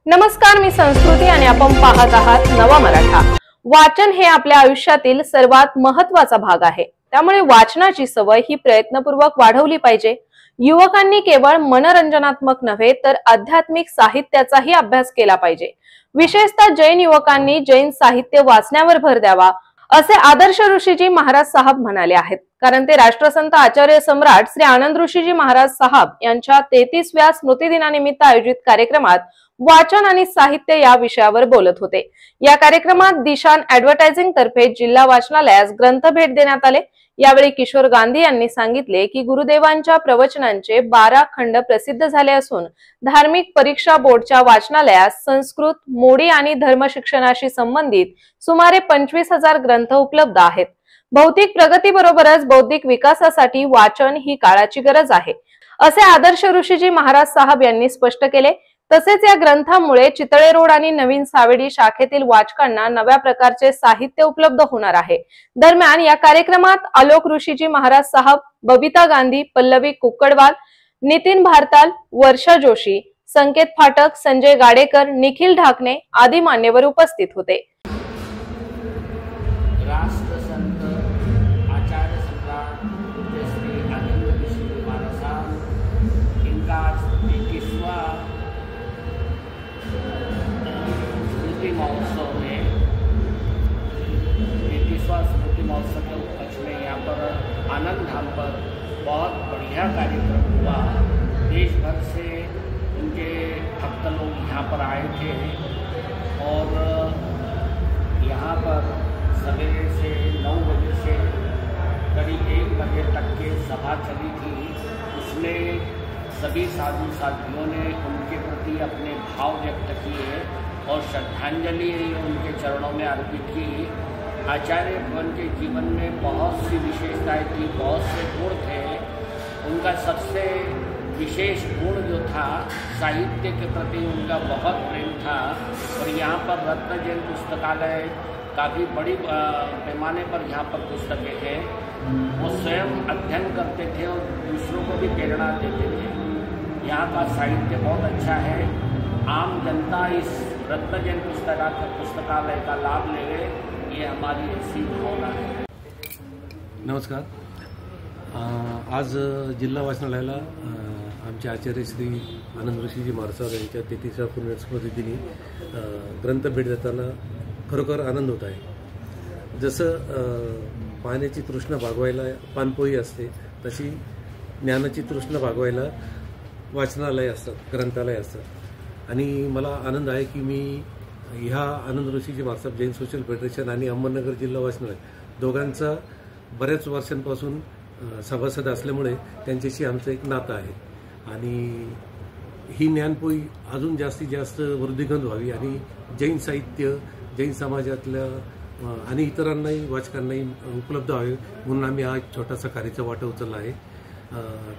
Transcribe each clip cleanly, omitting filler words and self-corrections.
नमस्कार, मी संस्कृती आणि आपण पाहत आहात नवा मराठा। वाचन हे आपल्या आयुष्यातील सर्वात महत्त्वाचा भाग आहे। त्यामुळे वाचनाची सवय ही प्रयत्नपूर्वक वाढवली पाहिजे। युवकांनी केवळ मनोरंजनात्मक नव्हे तर आध्यात्मिक साहित्याचाही अभ्यास केला पाहिजे। विशेषतः जैन युवकांनी जैन साहित्य वाचण्यावर भर द्यावा असे आदर्श ऋषीजी महाराज साहब म्हणाले आहेत। कारण ते राष्ट्रसंत आचार्य सम्राट श्री आनंद ऋषीजी महाराज साहब यांच्या 33व्या स्मृती दिनानिमित्त आयोजित कार्यक्रमात वाचन आणि साहित्य या विषयावर बोलत होते। या कार्यक्रमात दिशान ऍडव्हर्टायझिंग तर्फे जिल्हा वाचनालयास ग्रंथ भेट देण्यात आले। यावेळी किशोर गांधी यांनी सांगितले की गुरुदेवांच्या प्रवचनांचे 12 खंड प्रसिद्ध झाले असून धार्मिक परीक्षा बोर्डच्या वाचनालयास संस्कृत, मोडी आणि धर्म शिक्षणाशी संबंधित सुमारे 25,000 ग्रंथ उपलब्ध आहेत। भौतिक प्रगतीबरोबरच बौद्धिक विकासासाठी वाचन ही काळाची गरज आहे, असे आदर्श ऋषीजी महाराज साहब यांनी स्पष्ट केले। तसेच या ग्रंथामुळे चितळे रोड आणि नवीन सावेडी शाखेतील वाचकांना नव्या प्रकारचे साहित्य उपलब्ध होणार आहे। दरम्यान या कार्यक्रमात आलोक ऋषीजी महाराज साहब, बबिता गांधी, पल्लवी कुक्कडवाल, नितीन भारताल, वर्षा जोशी, संकेत फाटक, संजय गाडेकर, निखिल ढाकणे आदी मान्यवर उपस्थित होते। राष्ट्रसंत आचार्य सम्राट श्री आनंद ऋषी महाराज साहब इनका 33वां स्मृति महोत्सव में 33वां स्मृति महोत्सव के उपलक्ष्य में यहाँ पर आनंद धाम पर बहुत बढ़िया कार्यक्रम हुआ। देश भर से उनके भक्त लोग यहाँ पर आए थे और यहाँ पर सवेरे से 9 बजे से करीब 1 बजे तक के सभा चली थी। उसमें सभी साधु साथियों ने उनके प्रति अपने भाव व्यक्त किए और श्रद्धांजलि उनके चरणों में अर्पित की। आचार्य भगवान के जीवन में बहुत सी विशेषताएं थी, बहुत से गुण थे। उनका सबसे विशेष गुण जो था, साहित्य के प्रति उनका बहुत प्रेम था। और यहाँ पर रत्न जैन पुस्तकालय काफ़ी बड़ी पैमाने पर यहाँ पर पुस्तकें हैं। वो स्वयं अध्ययन करते थे और दूसरों को भी प्रेरणा देते थे। यहाँ का साहित्य बहुत अच्छा है। आम जनता इस रत्न जैन पुस्तकालय का लाभ ले, ये हमारी ऐसी भावना है। नमस्कार। आज जिल्हा वाचनालयाला आमचे आचार्य श्री आनंद ऋषीजी महाराज साहब यांच्या 33व्या पुण्यस्मृती दिनी ग्रंथ भेट देताना खरोखर आनंद होत आहे। जसं पाण्याची तृष्णा भागवायला पानपोई असते, तशी ज्ञानाची तृष्णा भागवायला वाचनालय असतात, ग्रंथालय असतात। आणि मला आनंद आहे की मी ह्या आनंद ऋषीजी महाराज साहब जैन सोशल फेडरेशन आणि अहमदनगर जिल्हा वाचनालय दोघांचा बऱ्याच वर्षांपासून सभासद असल्यामुळे त्यांच्याशी आमचं एक नातं आहे। आणि ही ज्ञानपोई अजून जास्तीत जास्त वृद्धिंगत व्हावी आणि जैन साहित्य जैन समाजातल्या आणि इतरांनाही वाचकांनाही उपलब्ध व्हावे म्हणून आम्ही हा छोटासा कार्याचा वाटा उचलला आहे।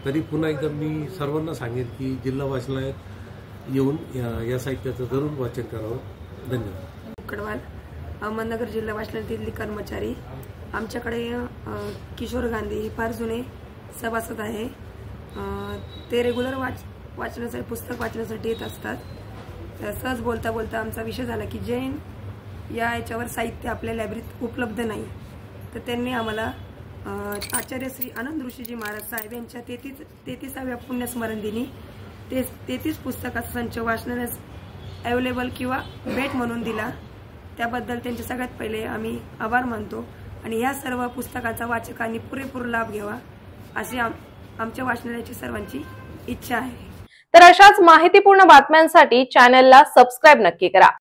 तरी पुन्हा एकदा मी सर्वांना सांगेन की जिल्हा वाचनालयात येऊन या साहित्याचं जरूर वाचन करावं। धन्यवाद। कुक्कडवाल, अहमदनगर जिल्हा वाचनालयातील कर्मचारी। आमच्याकडे किशोर गांधी हे फार जुने सभासद आहे। ते रेग्युलर वाचनासाठी पुस्तक वाचण्यासाठी येत असतात। सहज बोलता बोलता आमचा विषय झाला की जैन या याच्यावर साहित्य आपल्या लायब्ररीत उपलब्ध नाही, तर त्यांनी आम्हाला आचार्य श्री आनंद ऋषीजी महाराज साहेब यांच्या 33व्या पुण्यस्मरण दिनी 33 पुस्तकाचा संच वाचनालयास अवेलेबल किंवा भेट म्हणून दिला। त्याबद्दल त्यांचे सगळ्यात पहिले आम्ही आभार मानतो आणि या सर्व पुस्तकाचा वाचकांनी पुरेपूर लाभ घ्यावा अशी आमच्या वाचनालयाची सर्वांची इच्छा आहे। तर अशाच माहितीपूर्ण बातम्यांसाठी चॅनलला सबस्क्राइब नक्की करा।